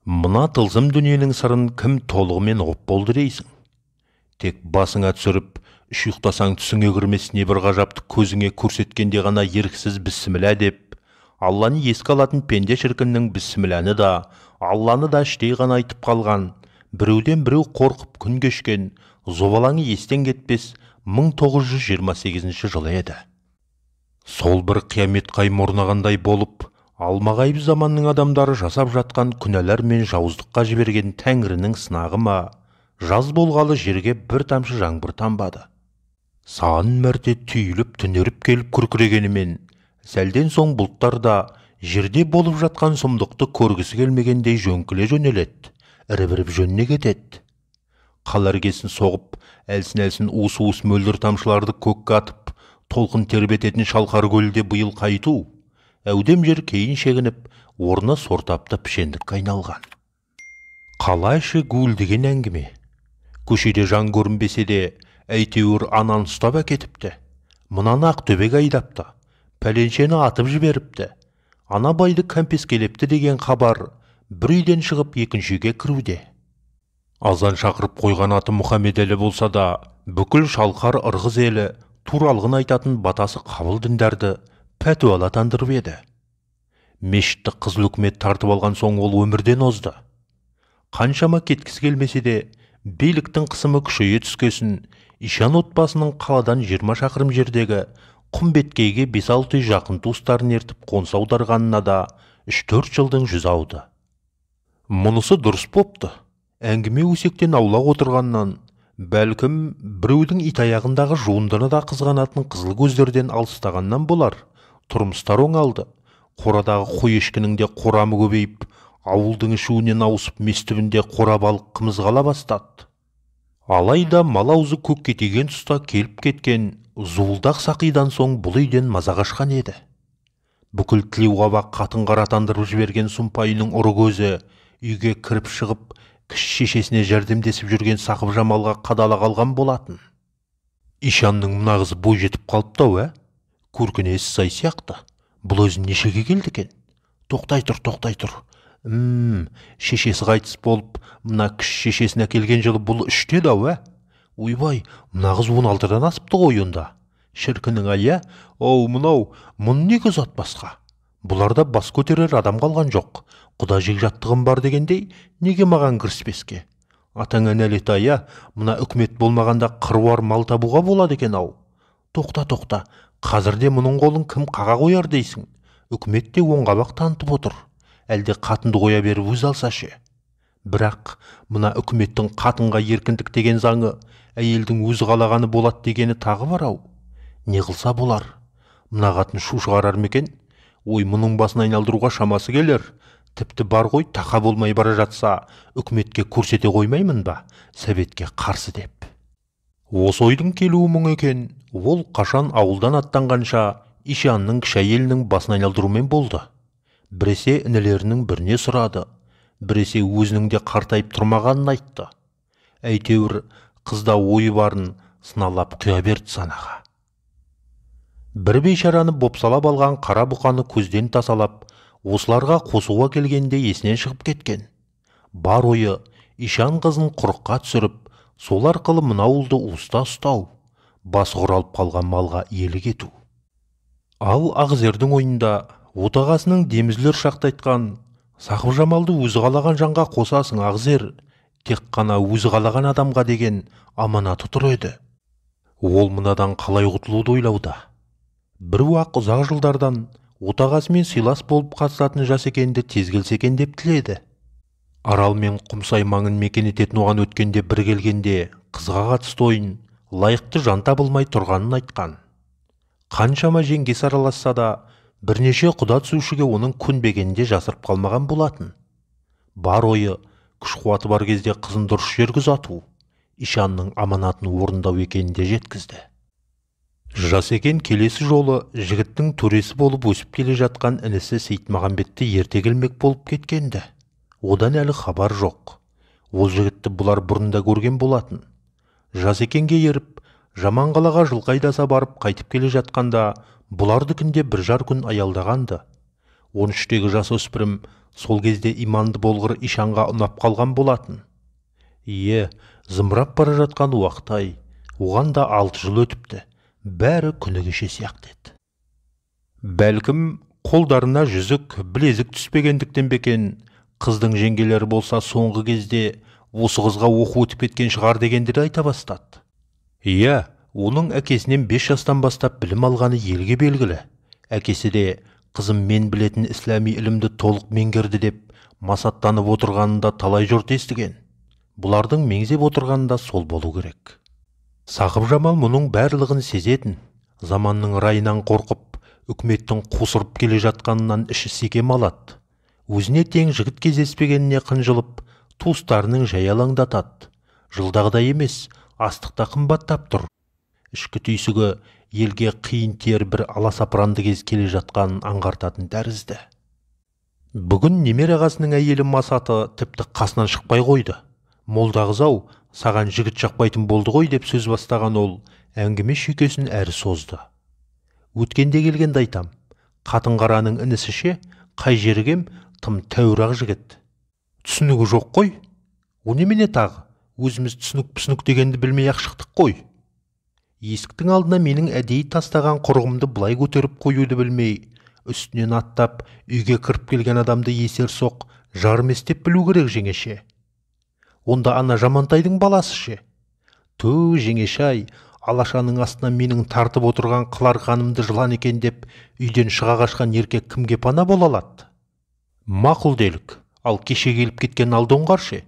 Мына тылсым дүниенің сырын кім толығымен ұғып болды дейсің? Тек басыңа түсіріп, үш ұйықтасаң түсіңе кірмесіне бір ғажапты көзіңе көрсеткенде ғана еріксіз бісміллә деп, Алланы еске алатын пенде шіркіннің бісмілләні да, Алланы да іштей ғана айтып қалған, біреуден біреу қорқып күн кешкен, зобалаңы естен кетпес 1928 жылы еді. Сол бір қиямет қайым орнағандай болып, алмағайып заманның адамдары жасап жатқан күнәлар мен жауыздыққа жіберген Тәңірінің сынағы ма, жаз болғалы жерге бір тамшы жаңбыр тамбады. Сан мәрте түйіліп түнеріп келіп күркірегенімен, сәлден соң бұлттар да жерде болып жатқан сұмдықты көргісі келмегендей жөңкіле жөнеледі, іріп-іріп жөніне кетеді. Қал іргесін соғып, әлсін-әлсін уыс-уыс мөлдір тамшыларды көкке атып, толқын тербететін шалқар көлде биыл қайту, әудем жер кейін шегініп, орны сортапты пішендік айналған. Қала іші гуілдеген әңгіме. Көшеде жан көрінбесе де, әйтеуір анан ұстап әкетіпті. Мынаны Ақтөбеге айдапты, пәленшені атып жіберіпті. Ана байды кәмпескелепті деген хабар бір үйден шығып екінші үйге кіруде. Азан шақырып қойған аты Мұхаммедәлі болса да, бүкіл шалқар ырғыз елі туралғын айтатын батасы қабыл діндарды пәтуалатандырып еді. Мешітті қызыл үкімет тартып алған соң ол өмірден озды. Қаншама кеткісі келмесе де, биліктің қысымы күшейе түскесін, Ишан отбасының қаладан 20 шақырым жердегі Құмбеткейге 5-6 үй жақын туыстарын ертіп қоныс аударғанына да 3-4 жылдың жүзі ауды. Мұнысы дұрыс бопты. Әңгіме өсектен аулақ отырғаннан, бәлкім біреудің итаяғындағы жуындыны да қызғанатын қызыл көздерден алыстағаннан болар. Тұрмыстар оңалды. Қорадағы қой ешкінің де қорамы көбейіп, ауылдың ішуінен ауысып местүбінде қора балық қымызғала бастады. Алайда мал аузы көкке тиген тұста келіп кеткен зуылдақ сақидан соң бұл үйден маза қашқан еді. Бүкіл тілеуқабақ қатын қаратандырып жіберген сұмпайының ұры көзі үйге кіріп шығып, кіші шешесіне жәрдемдесіп жүрген Сақып Жамалға қадала қалған болатын. Ишанның мына қызы бой жетіп қалыпты-ау, көркінесі сай сияқты. Бұл өзін нешеге келді екен? Тоқтай тұр. Шешесі қайтыс болып, мына кіші шешесіне келген жылы бұл 3-те-ау, Ойбай, мына қыз 16-дан асыпты ғой онда. Шіркінің ая, мынау, мұны неге зат басқа? Бұларда бас көтерер адам қалған жоқ. Құда жегжаттығым бар дегендей, неге маған кіріспеске? Атаңа нәлет ая, мына үкімет болмағанда қыруар мал табуға болады екен-ау. Тоқта, қазірде мұның қолын кім қаға қояр дейсің? Үкімет те оңғабақ танытып отыр. Әлде қатынды қоя беріп өз алса ше? Бірақ мына үкіметтің қатынға еркіндік деген заңы, әйелдің өз қалағаны болады дегені тағы бар-ау. Не қылса болар? Мына қатын шу шығарар мекен? Мұның басын айналдыруға шамасы келер. Тіпті бар ғой, тақа болмай бара жатса, үкіметке көрсете қоймаймын ба, Советке қарсы деп. Осы ойдың келуі мұң екен, ол қашан ауылдан аттанғанша Ишанның кіші әйелінің басын айналдырумен болды. Біресе інілерінің біріне сұрады, біресе өзінің де қартайып тұрмағанын айтты. Әйтеуір қызда ойы барын сыналап құя берді санаға. Бір бейшараны бопсалап алған қара бұқаны көзден тасалап, осыларға қосуға келгенде есінен шығып кеткен. Бар ойы Ишан қызын құрыққа түсіріп, сол арқылы мына ауылды уыста ұстау, басы құралып қалған малға иелік ету. Ал Ақзердің ойында отағасының демізлер шақты айтқан, Сақып Жамалды өзі қалаған жанға қосасың Ақзер, тек қана өзі қалаған адамға деген аманаты тұр еді. Ол мынадан қалай құтылуды ойлауда. Бір уақ ұзақ жылдардан отағасымен сыйлас болып қатысатын жас екенді тез келсе екен деп тіледі. Арал мен Құмсай маңын мекен ететін оған өткенде бір келгенде қызға қатысты ойын лайықты жан табылмай тұрғанын айтқан. Қаншама жеңгесі араласса да, бірнеше құда түсушіге оның көнбегенде жасырып қалмаған болатын. Бар ойы, күш қуаты бар кезде қызын дұрыс жерге ұзату, Ишанның аманатын орындау екенінде жеткізді. Жас екен келесі жолы жігіттің төресі болып өсіп келе жатқан інісі Сейтмағамбетті ерте келмек болып кеткенді. Одан әлі хабар жоқ. Ол жігітті бұлар бұрында көрген болатын. Жас екенге еріп, жаман қалаға жылқы айдаса барып қайтып келе жатқанда, бұлардыкінде бір жар күн аялдағанды. 13-тегі жасөспірім сол кезде иманды болғыр ишанға ұнап қалған болатын. Зымырап бара жатқан уақыт-ай, оған да 6 жыл өтіпті. Бәрі күні кеше сияқты еді. Бәлкім, қолдарына жүзік, білезік түспегендіктен бекен, қыздың жеңгелері болса соңғы кезде осы қызға оқу өтіп кеткен шығар дегендері айта бастады. Оның әкесінен 5 жастан бастап білім алғаны елге белгілі. Әкесі де қызым мен білетін ислами ілімді толық меңгерді деп масаттанып отырғанында талай жұрт естіген. Бұлардың меңзеп отырғанында сол болу керек. Сақып Жамал мұның барлығын сезетін, заманның райынан қорқып, үкіметтің қусырып келе жатқанынан іші секем алады. Өзіне тең жігіт кездеспегеніне қынжылып, туыстарының жай алаңдатады. Жылдағыдай емес, астықта қымбаттап тұр. Ішкі түйсігі елге қиын тер бір аласапыранды кез келе жатқанын аңғартатын тәрізді. Бүгін немере ағасының әйелі Масаты тіпті қасынан шықпай қойды. Молда қыз-ау, саған жігіт жақпайтын болды ғой деп сөз бастаған ол, әңгіме шүйкесін әрі созды. Өткенде келгенді айтам, қатын қараның інісі ше, қай жерігем, тым тәуірақ жігіт. Түсінігі жоқ қой? О немене тағы? Өзіміз түсінік дегенді білмей ақ шықтық қой. Есіктің алдына менің әдейі тастаған құрығымды бұлай көтеріп қоюды білмей, үстінен аттап, үйге кіріп келген адамды есер соқ, жарместеп білу керек жеңеше. Онда ана Жамантайдың баласы ше. Жеңеше-ай, алашаның астынан менің тартып отырған қылар қанымды жылан екен деп үйден шыға қашқан еркек кімге пана бола алады? Мақұл делік, ал кеше келіп кеткен Алдоңғар ше.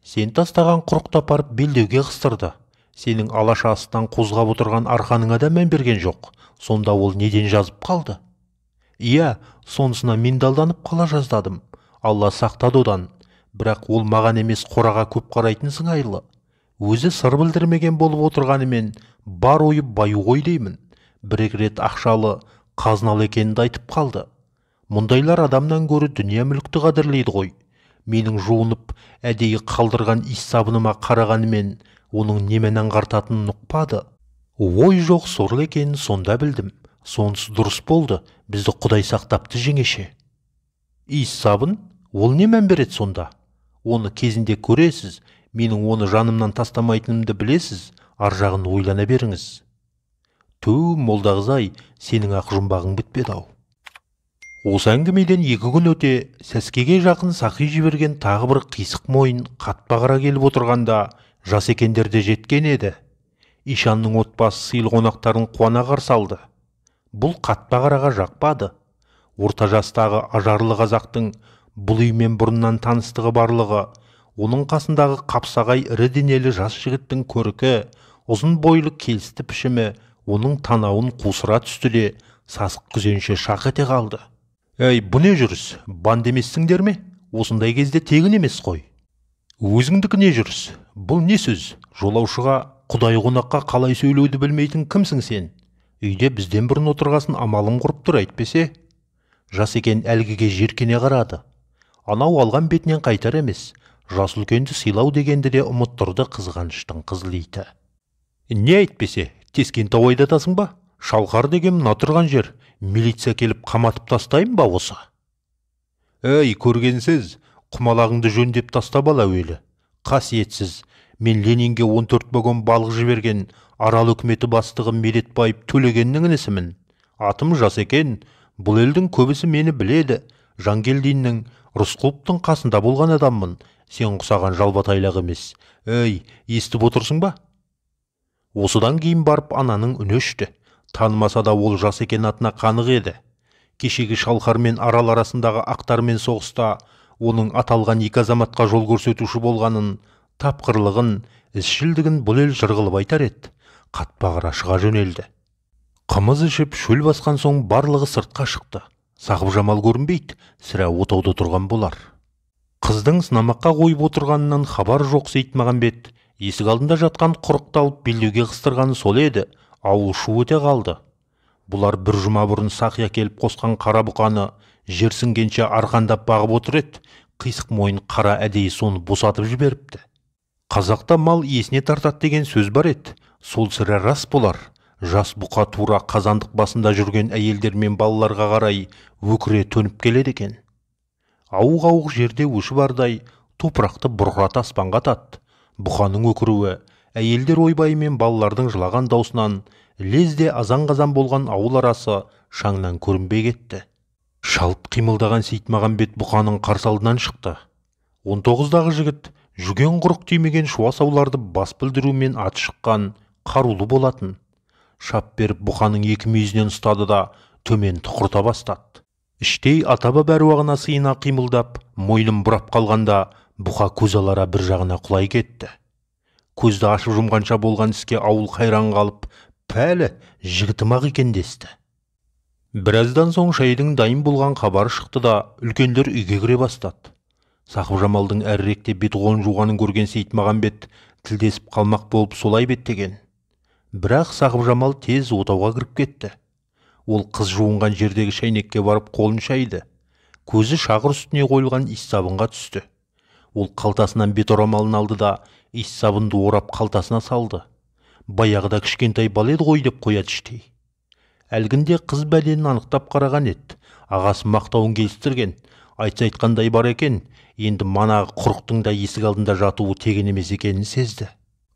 Сен тастаған құрықта апарып белдеуге қыстырды. Сенің алаша астынан қозғап отырған арқаныңа да мән берген жоқ. Сонда ол неден жазып қалды? Сонысына мен далданып қала жаздадым. Алла сақтады одан. Бірақ ол маған емес қораға көп қарайтын сыңайлы. Өзі сыр білдірмеген болып отырғанымен бар ойып баю ғой деймін. Бір-екі рет ақшалы, қазыналы екенді айтып қалды. Мұндайлар адамнан гөрі дүние мүлікті қадірлейді ғой. Менің жуынып, әдейі қалдырған иіс сабыныма қарағанымен оның немен аңғартатынын ұқпады. Ой жоқ сорлы екенін сонда білдім. Сонысы дұрыс болды, бізді Құдай сақтапты жеңеше. Иіс сабын? Ол не мән береді сонда? Оны кезінде көресіз, менің оны жанымнан тастамайтынымды білесіз, ар жағын ойлана беріңіз. Молда қыз-ай, сенің ақ жұмбағың бітпеді-ау. Осы әңгімеден 2 күн өте, сәскеге жақын сақи жіберген тағы бір қисық мойын қатпағыра келіп отырғанда жас екендер де жеткен еді. Ишанның отбасы сыйлы қонақтарын қуана қарсы алды. Бұл қатпағыраға жақпады. Орта жастағы ажарлы қазақтың бұл үймен бұрыннан таныстығы барлығы, оның қасындағы қапсағай ірі денелі жас жігіттің көркі, ұзын бойлы келісті пішімі, оның танауын қусыра түсті де, сасық күзенше шақ ете қалды. Бұл не жүріс? Банд емессіңдер ме? Осындай кезде тегін емес қой. Өзіңдікі не жүріс? Бұл не сөз? Жолаушыға Құдай қонаққа қалай сөйлеуді білмейтін кімсің сен? Үйде бізден бұрын отырғасын амалың құрып тұр әйтпесе. Жас екен әлгіге жеркене қарады. Анау алған бетінен қайтар емес. Жас үлкенді сыйлау дегенді де ұмыттырды қызғаныштың қызлиты. Не әйтпесе, тескентау айдатасың ба? Шалқар деген мына тұрған жер. Милиция келіп қаматып тастайын ба осы? Көргенсіз, құмалағыңды жөндеп тастап ал әуелі. Қасиетсіз, мен Ленинге 14 вагон балық жіберген Арал үкіметі бастығы Медетбаев Төлегеннің інісімін. Атым жас екен, бұл елдің көбісі мені біледі. Жангелдиннің, Рысқұловтың қасында болған адаммын. Сен құсаған жалбатайлақ емес. Естіп отырсың ба? Осыдан кейін барып ананың үні өшті. Танымаса да ол жас екен атына қанық еді. Кешегі Шалқар мен Арал арасындағы ақтармен соғыста оның аталған 2 азаматқа жол көрсетуші болғанын, тапқырлығын, ісшілдігін бұл ел жырғылып айтар еді. Қатпағыра шыға жөнелді. Қымыз ішіп шөл басқан соң барлығы сыртқа шықты. Сақып Жамал көрінбейді, сірә отауда тұрған болар. Қыздың сынамаққа қойып отырғанынан хабар жоқ Сейтмағамбет. Есік алдында жатқан құрықты алып белдеуге қыстырғаны сол еді. Ауыл шу өте қалды. Бұлар бір жұма бұрын Сақия келіп қосқан қара бұқаны жерсінгенше арқандап бағып отыр еді. Қисық мойын қара әдейі соны босатып жіберіпті. Қазақта мал иесіне тартады деген сөз бар еді. Сол сірә рас болар. жас бұқа тура қазандық басында жүрген әйелдер мен балаларға қарай өкіре төніп келеді екен. Ауық-ауық жерде өші бардай топырақты бұрқырата аспанға атады. Бұқаның өкіруі әйелдер ойбайы мен балалардың жылаған даусынан лезде азан-қазан болған ауыл арасы шаңнан көрінбей кетті. Шалт қимылдаған Сейітмағамбет бұқаның қарсы алдынан шықты. 19-дағы жігіт жүген құрық тимеген шуас ауларды бас білдірумен аты шыққан қарулы болатын. Шап беріп бұқаның екі мүйізінен ұстады да төмен тұқырта бастады. Іштей ата-баба әруағына сыйына қимылдап, мойнын бұрап қалғанда бұқа көз алара бір жағына құлай кетті. Көзді ашып жұмғанша болған іске ауыл қайран қалып, пәлі жігітім-ақ екен десті. Біраздан соң шайдың дайын болған хабары шықты да үлкендер үйге кіре бастады. Сақыпжамалдың әріректе бет-қолын жуғанын көрген Сейітмағамбет тілдесіп қалмақ болып солай беттеген. Бірақ Сақыпжамал тез отауға кіріп кетті. Ол қыз жуынған жердегі шайнекке барып қолын шайды. Көзі шағыр үстіне қойылған иіссабынға түсті. Ол қалтасынан бет орамалын алды да иіссабынды орап қалтасына салды. Баяғыда кішкентай бала еді ғой деп қояды іштей. Әлгінде қыз бәленін анықтап қараған еді. Ағасы мақтауын келістірген. Айтса айтқандай бар екен, енді манағы құрықтың да есік алдында жатуы тегін емес екенін сезді.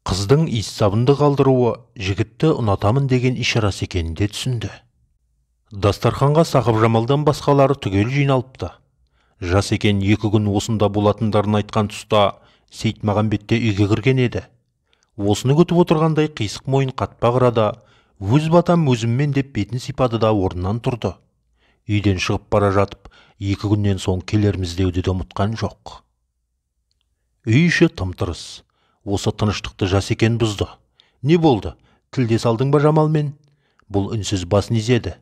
Қыздың иіссабынды қалдыруы жігітті ұнатамын деген ишарасы екенін де түсінді. Дастарханға Сақыпжамалдан басқалары түгел жиналыпты. Жас екен 2 күн осында болатындарын айтқан тұста Сейітмағамбет те үйге кірген еді. Осыны күтіп отырғандай қисық мойын қатпақ арада өз батам өзіммен деп бетін сипады да орнынан тұрды. Үйден шығып бара жатып 2 күннен соң келерміз деуді де ұмытқан жоқ. Үй іші тым-тырыс. Осы тыныштықты жас екен бұзды. Не болды? Тілдес алдың ба Жамалмен? Бұл үнсіз басын изеді.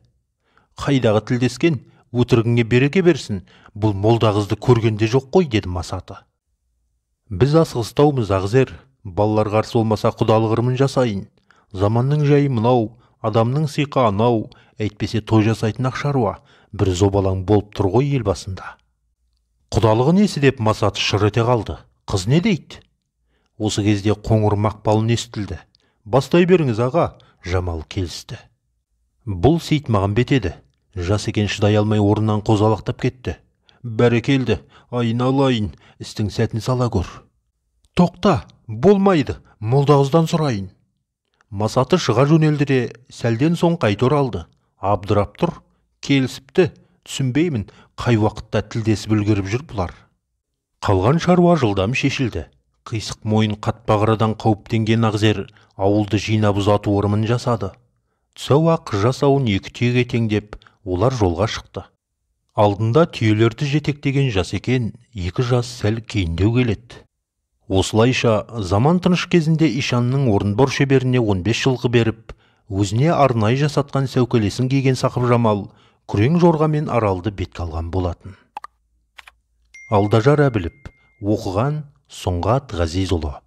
Қайдағы тілдескен? Өтірігіңе береке берсін. Бұл молда қызды көргенде жоқ қой, деді Масаты. Біз асығыстаумыз Ағзер. Балалар қарсы болмаса құдалық ырымын жасайын. Заманның жайы мынау, адамның сиқы анау, әйтпесе той жасайтын ақ шаруа. Бір зобалаң болып тұр ғой ел басында. Құдалығы несі деп Масаты шыр ете қалды. Қыз не дейді? Осы кезде қоңыр мақпалын естілді. Бастай беріңіз аға, Жамал келісті. Бұл Сейітмағамбет еді. Жас екен шыдай алмай орнынан қозғалақтап кетті. Бәрекелді, айналайын, істің сәтін сала көр. Тоқта, болмайды, молдағыздан сұрайын. Масаты шыға жөнелдіре, сәлден соң қайта оралды. Абдырап тұр, келісіпті, түсінбеймін, қай уақытта тілдесіп үлгеріп жүр бұлар. Қалған шаруа жылдам шешілді. Қисық мойын қатпағырадан қауіптенген Ағзер ауылды жинап ұзату ырымын жасады. Түсау-ақ жасауын 2 түйеге теңдеп, олар жолға шықты. Алдында түйелерді жетектеген жас екен, 2 жас сәл кейіндеу келеді. Осылайша заман тыныш кезінде Ишанның Орынбор шеберіне 15 жылғы беріп, өзіне арнайы жасатқан сәукелесін киген Сақыпжамал күрең жорғамен аралды бетке алған болатын. Алдажар Әбіліп, оқыған Сұңғат Ғазизұлы.